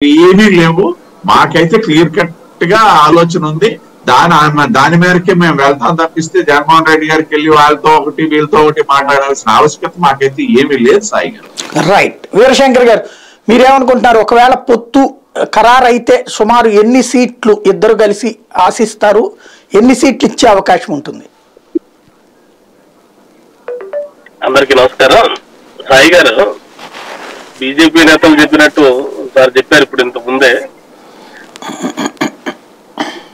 ఏమీ లేవు. మాకైతే క్లియర్ కట్ గా ఆలోచన ఉంది. దాని మేరకే మేము వెళ్తాం తప్పిస్తే జగన్మోహన్ రెడ్డి గారికి వెళ్ళి వాళ్ళతో ఒకటి వీళ్ళతో ఒకటి మాట్లాడాల్సిన ఆవశ్యకత మాకైతే ఏమీ లేదు. సాయి గారు రైట్. వీరశంకర్ గారు మీరేమనుకుంటున్నారు? ఒకవేళ పొత్తు ఖరారైతే సుమారు ఎన్ని సీట్లు ఇద్దరు కలిసి ఆశిస్తారు? ఎన్ని సీట్లు ఇచ్చే అవకాశం ఉంటుంది? అందరికి నమస్కారం. సాయి గారు బీజేపీ నేతలు చెప్పినట్టు సార్ చెప్పారు ఇప్పుడు ఇంత ముందే,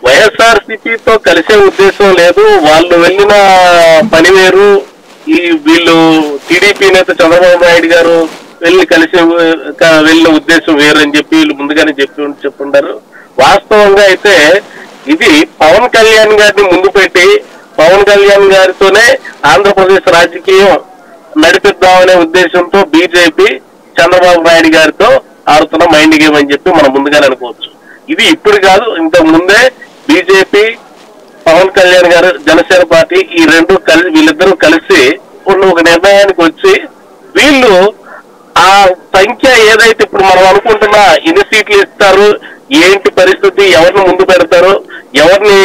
వైఎస్ఆర్సీపీతో కలిసే ఉద్దేశం లేదు. వాళ్ళు వెళ్ళిన పని వేరు, వీళ్ళు టీడీపీ నేత చంద్రబాబు నాయుడు గారు కలిసి వెళ్ళిన ఉద్దేశం వేరు అని చెప్పి వీళ్ళు ముందుగానే చెప్పుంటారు. వాస్తవంగా అయితే ఇది పవన్ కళ్యాణ్ గారిని ముందు పెట్టి పవన్ కళ్యాణ్ గారితోనే ఆంధ్రప్రదేశ్ రాజకీయం నడిపిద్దామనే ఉద్దేశంతో బీజేపీ చంద్రబాబు నాయుడు గారితో ఆడుతున్న మైండ్ గేమ్ అని చెప్పి మనం ముందుగానే అనుకోవచ్చు. ఇది ఇప్పుడు కాదు, ఇంతకు ముందే బీజేపీ, పవన్ కళ్యాణ్ గారు, జనసేన పార్టీ వీళ్ళిద్దరూ కలిసి ఉన్న ఒక నిర్ణయానికి వచ్చి వీళ్ళు ఆ సంఖ్య ఏదైతే ఇప్పుడు మనం అనుకుంటున్నా ఎన్ని సీట్లు ఇస్తారు, ఏంటి పరిస్థితి, ఎవరిని ముందు పెడతారు, ఎవరిని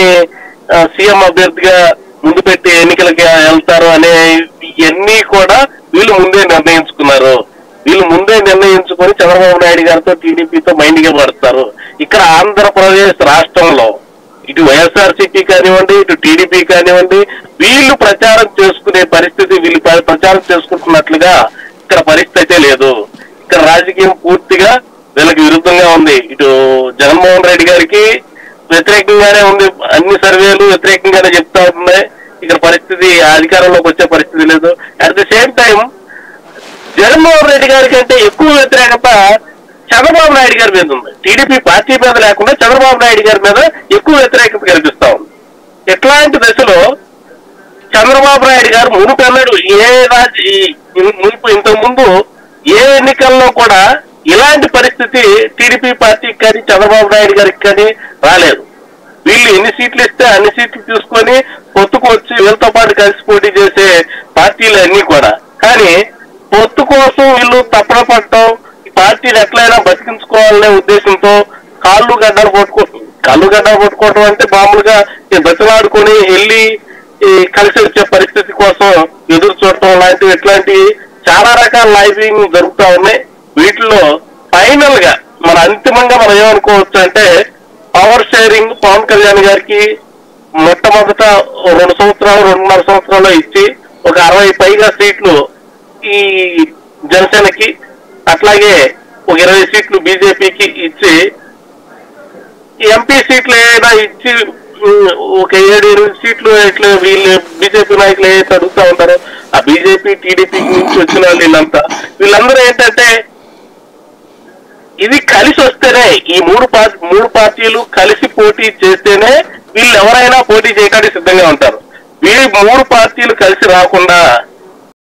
సీఎం అభ్యర్థిగా ముందు పెట్టి ఎన్నికలకి వెళ్తారు అనే ఇవన్నీ కూడా వీళ్ళు ముందే నిర్ణయించుకున్నారు. వీళ్ళు ముందే నిర్ణయించుకొని చంద్రబాబు నాయుడు గారితో టీడీపీతో మైండ్ గా పడతారు. ఇక్కడ ఆంధ్రప్రదేశ్ రాష్ట్రంలో ఇటు వైఎస్ఆర్సీపీ కానివ్వండి, ఇటు టీడీపీ కానివ్వండి, వీళ్ళు ప్రచారం చేసుకునే పరిస్థితి, వీళ్ళు ప్రచారం చేసుకుంటున్నట్లుగా ఇక్కడ పరిస్థితి లేదు. ఇక్కడ రాజకీయం పూర్తిగా వీళ్ళకి విరుద్ధంగా ఉంది. ఇటు జగన్మోహన్ రెడ్డి గారికి వ్యతిరేకంగానే ఉంది, అన్ని సర్వేలు వ్యతిరేకంగానే చెప్తా ఉన్నాయి. ఇక్కడ పరిస్థితి అధికారంలోకి వచ్చే పరిస్థితి లేదు. At the same time Jaganmohan Reddy గారి కంటే ఎక్కువ వ్యతిరేకత చంద్రబాబు నాయుడు గారి మీద ఉంది. టీడీపీ పార్టీ మీద లేకుండా చంద్రబాబు నాయుడు గారి మీద ఎక్కువ వ్యతిరేకత కనిపిస్తా ఉంది. ఇట్లాంటి దశలో చంద్రబాబు నాయుడు గారు మునుపెన్నడు ఇంతకు ముందు ఏ ఎన్నికల్లో కూడా ఇలాంటి పరిస్థితి టీడీపీ పార్టీకి కానీ చంద్రబాబు నాయుడు గారికి కానీ రాలేదు. వీళ్ళు ఎన్ని సీట్లు ఇస్తే అన్ని సీట్లు తీసుకొని పొత్తుకు వచ్చి వీళ్ళతో పాటు కలిసి పోటీ చేసే పార్టీలు అన్ని కూడా. కానీ పొత్తు కోసం వీళ్ళు తప్పన పడటం, ఈ పార్టీని ఎట్లయినా బతికించుకోవాలనే ఉద్దేశంతో కాళ్ళు గడ్డలు పట్టుకోవటం అంటే మామూలుగా బతిలాడుకొని వెళ్ళి కలిసి వచ్చే పరిస్థితి కోసం ఎదురు చూడటం లాంటివి, ఇట్లాంటివి చాలా రకాల లైవింగ్ జరుగుతూ ఉన్నాయి. వీటిలో ఫైనల్ గా అంతిమంగా మనం ఏమనుకోవచ్చు అంటే పవర్ షేరింగ్ పవన్ కళ్యాణ్ గారికి మొట్టమొదట 2.5 సంవత్సరాలు ఇచ్చి ఒక 60 పైగా సీట్లు ఈ జనసేనకి, అట్లాగే ఒక 20 సీట్లు బీజేపీకి ఇచ్చి ఎంపీ సీట్లు ఏదైనా ఇచ్చి ఒక 7-8 సీట్లు ఇట్లా వీళ్ళు బీజేపీ నాయకులు ఏదైతే అడుగుతా ఉంటారో ఆ బీజేపీ టీడీపీ నుంచి వచ్చిన వీళ్ళందరూ ఏంటంటే ఇది కలిసి వస్తేనే, ఈ మూడు పార్టీలు కలిసి పోటీ చేస్తేనే వీళ్ళు ఎవరైనా పోటీ చేయడానికి సిద్ధంగా ఉంటారు. వీళ్ళు 3 పార్టీలు కలిసి రాకుండా